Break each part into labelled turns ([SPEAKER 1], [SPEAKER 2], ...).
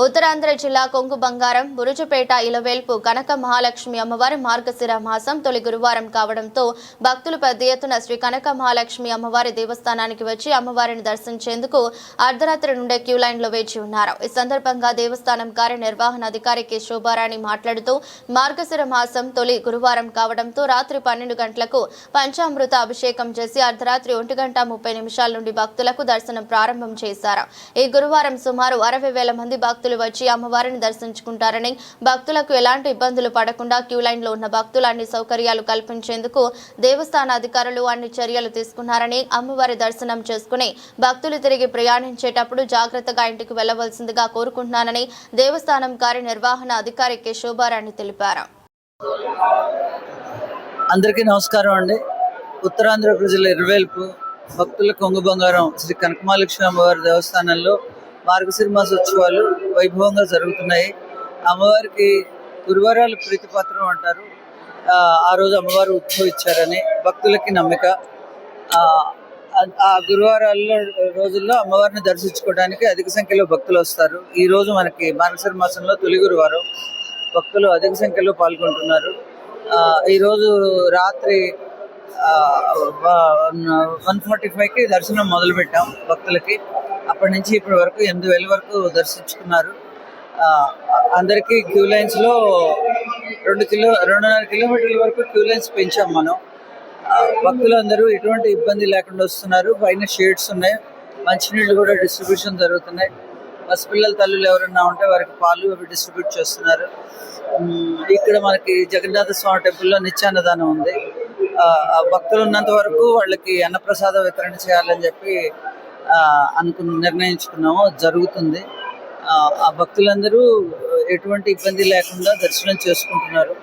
[SPEAKER 1] ఉత్తరాంధ్ర జిల్లా కొంగు బంగారం బురుజుపేట ఇలవేల్పు కనక మహాలక్ష్మి అమ్మవారి మార్గశిర మాసం తొలి గురువారం కావడంతో భక్తులు పెద్ద ఎత్తున శ్రీ కనక మహాలక్ష్మి అమ్మవారి దేవస్థానానికి వచ్చి అమ్మవారిని దర్శించేందుకు అర్ధరాత్రి నుండే క్యూ లైన్ లో వేచి ఉన్నారు. ఈ సందర్భంగా దేవస్థానం కార్యనిర్వహణాధికారి కె శోభారాణి మాట్లాడుతూ మార్గశిర మాసం తొలి గురువారం కావడంతో రాత్రి 12 గంటలకు పంచామృత అభిషేకం చేసి అర్ధరాత్రి 1:30 నుండి భక్తులకు దర్శనం ప్రారంభం చేశారు. ఈ గురువారం సుమారు 60,000 మంది భక్తులు వచ్చి అమ్మవారిని దర్శించుకుంటారని, భక్తులకు ఎలాంటి ఇబ్బందులు పడకుండా క్యూ లైన్ లో ఉన్న భక్తులు అన్ని సౌకర్యాలు కల్పించేందుకు దేవస్థాన అధికారులు అన్ని చర్యలు తీసుకున్నారని, అమ్మవారి దర్శనం చేసుకుని భక్తులు తిరిగి ప్రయాణించేటప్పుడు జాగ్రత్తగా ఇంటికి వెళ్లవలసిందిగా కోరుకుంటున్నానని దేవస్థానం కార్యనిర్వహణ అధికారి కె శోభారాణి తెలిపారు.
[SPEAKER 2] అందరికీ నమస్కారం అండి. ఉత్తరాంధ్ర ప్రజల ఇరవేల్పు భక్తుల కొంగు బంగారం శ్రీ కనకమహాలక్ష్మి అమ్మవారి దేవస్థానంలో మార్గశిర మాస ఉత్సవాలు వైభవంగా జరుగుతున్నాయి. అమ్మవారికి గురువారాలు ప్రీతిపాత్రం అంటారు. ఆ రోజు అమ్మవారు ఉద్భవించారని భక్తులకి నమ్మిక. ఆ గురువారాల్లో రోజుల్లో అమ్మవారిని దర్శించుకోవడానికి అధిక సంఖ్యలో భక్తులు వస్తారు. ఈ రోజు మనకి మార్గశిర మాసంలో తొలి గురువారం, భక్తులు అధిక సంఖ్యలో పాల్గొంటున్నారు. ఈరోజు రాత్రి 1:45కి దర్శనం మొదలుపెట్టాం భక్తులకి. అప్పటి నుంచి ఇప్పటి వరకు 8,000 వరకు దర్శించుకున్నారు. అందరికీ క్యూ లైన్స్లో 2.5 కిలోమీటర్ల వరకు క్యూ లైన్స్ పెంచాం మనం. భక్తులు అందరూ ఎటువంటి ఇబ్బంది లేకుండా వస్తున్నారు. పైన షేడ్స్ ఉన్నాయి, మంచినీళ్ళు కూడా డిస్ట్రిబ్యూషన్ జరుగుతున్నాయి. పసిపిల్లల తల్లులు ఎవరన్నా ఉంటే వారికి పాలు అవి డిస్ట్రిబ్యూట్ చేస్తున్నారు. ఇక్కడ మనకి జగన్నాథ స్వామి టెంపుల్లో నిత్యాన్నదానం ఉంది. భక్తులు ఉన్నంత వరకు వాళ్ళకి అన్నప్రసాద వితరణ చేయాలని చెప్పి నిర్ణయించుకున్నాము. జరుగుతుంది. ఆ భక్తులందరూ ఎటువంటి ఇబ్బంది లేకుండా దర్శనం చేసుకుంటున్నారు.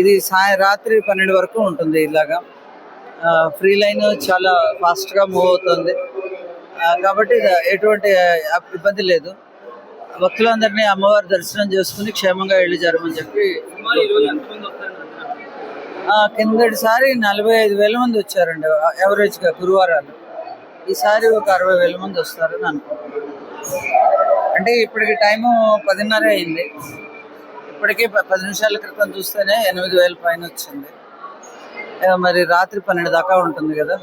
[SPEAKER 2] ఇది రాత్రి 12 వరకు ఉంటుంది. ఇలాగా ఫ్రీ లైన్ చాలా ఫాస్ట్గా మూవ్ అవుతుంది కాబట్టి ఎటువంటి ఇబ్బంది లేదు. భక్తులందరినీ అమ్మవారి దర్శనం చేసుకుని క్షేమంగా వెళ్ళి జరమని చెప్పి. కిందటిసారి 45,000 మంది వచ్చారండి యావరేజ్గా గురువారాలు. ఈసారి ఒక 60,000 మంది వస్తారని అనుకుంటున్నాను. అంటే ఇప్పటికి టైము 10:30 అయింది. ఇప్పటికే 10 నిమిషాల క్రితం చూస్తేనే 8,000 పైన వచ్చింది. మరి రాత్రి 12 దాకా ఉంటుంది కదా,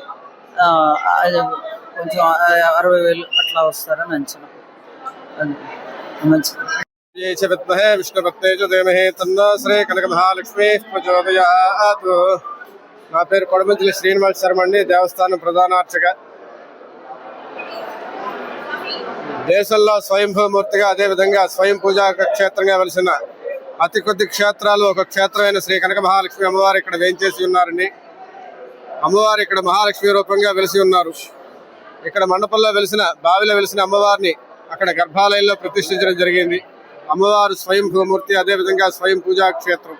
[SPEAKER 2] కొంచెం 60,000 అట్లా వస్తారని అంచనా.
[SPEAKER 3] విద్మహే విష్ణుభక్తేజ ధీమహి తన్నో శ్రీ కనక మహాలక్ష్మి ప్రచోదయాత్. నా పేరు కొడమంచిలి శ్రీనివాస్ శర్మ అండి, దేవస్థానం ప్రధాన అర్చక. దేశంలో స్వయంభూమూర్తిగా, అదేవిధంగా స్వయం పూజా క్షేత్రంగా వెలిసిన అతి కొద్ది క్షేత్రాలు ఒక క్షేత్రమైన శ్రీ కనక మహాలక్ష్మి అమ్మవారు ఇక్కడ వేంచేసి ఉన్నారండి. అమ్మవారు ఇక్కడ మహాలక్ష్మి రూపంగా వెలిసి ఉన్నారు. ఇక్కడ మండపంలో బావిలో వెలిసిన అమ్మవారిని అక్కడ గర్భాలయంలో ప్రతిష్ఠించడం జరిగింది. అమ్మవారు స్వయం భూమూర్తి, అదేవిధంగా స్వయం పూజా క్షేత్రం.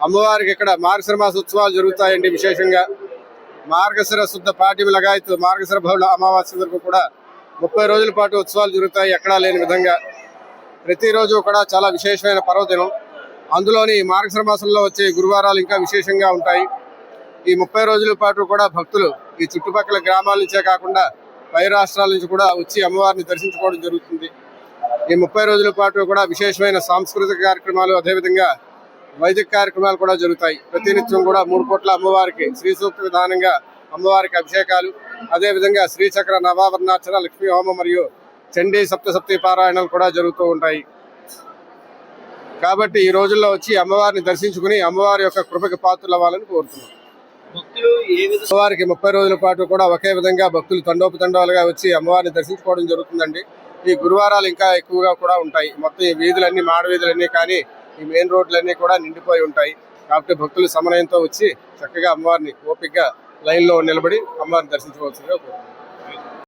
[SPEAKER 3] అమ్మవారికి ఇక్కడ మార్గశిర మాస ఉత్సవాలు జరుగుతాయండి. విశేషంగా మార్గశిర శుద్ధ పాఠ్యం లగాయతు మార్గశిర బహుళ అమావాస్య వరకు కూడా 30 రోజుల పాటు ఉత్సవాలు జరుగుతాయి. ఎక్కడా లేని విధంగా ప్రతిరోజు కూడా చాలా విశేషమైన పర్వదినం. అందులోని మార్గశిర మాసంలో వచ్చే గురువారాలు ఇంకా విశేషంగా ఉంటాయి. ఈ 30 రోజుల పాటు కూడా భక్తులు ఈ చుట్టుపక్కల గ్రామాల నుంచే కాకుండా పై రాష్ట్రాల నుంచి కూడా వచ్చి అమ్మవారిని దర్శించుకోవడం జరుగుతుంది. ఈ 30 రోజుల పాటు కూడా విశేషమైన సాంస్కృతిక కార్యక్రమాలు, అదేవిధంగా వైదిక కార్యక్రమాలు కూడా జరుగుతాయి. ప్రతినిత్యం కూడా 3 పూట్ల అమ్మవారికి శ్రీ సూక్త విధానంగా అమ్మవారికి అభిషేకాలు, అదేవిధంగా శ్రీచక్ర నవావర్ణార్చన, లక్ష్మీ హోమం మరియు చండీ సప్తసప్తి పారాయణాలు కూడా జరుగుతూ ఉంటాయి. కాబట్టి ఈ రోజుల్లో వచ్చి అమ్మవారిని దర్శించుకుని అమ్మవారి యొక్క కృపకి పాత్రలు అవ్వాలని కోరుతున్నాం. అమ్మవారికి 30 రోజుల పాటు కూడా ఒకే విధంగా భక్తులు తండోపతండాలుగా వచ్చి అమ్మవారిని దర్శించుకోవడం జరుగుతుందండి. ఈ గురువారాలు ఇంకా ఎక్కువగా కూడా ఉంటాయి. మొత్తం ఈ వీధులన్నీ, మాడ వీధులన్నీ కానీ ఈ మెయిన్ రోడ్లన్నీ కూడా నిండిపోయి ఉంటాయి. కాబట్టి భక్తులు సమన్వయంతో వచ్చి చక్కగా అమ్మవారిని ఓపికగా లైన్లో నిలబడి అమ్మవారిని దర్శించుకోవాల్సిందిగా కోరుతున్నాం.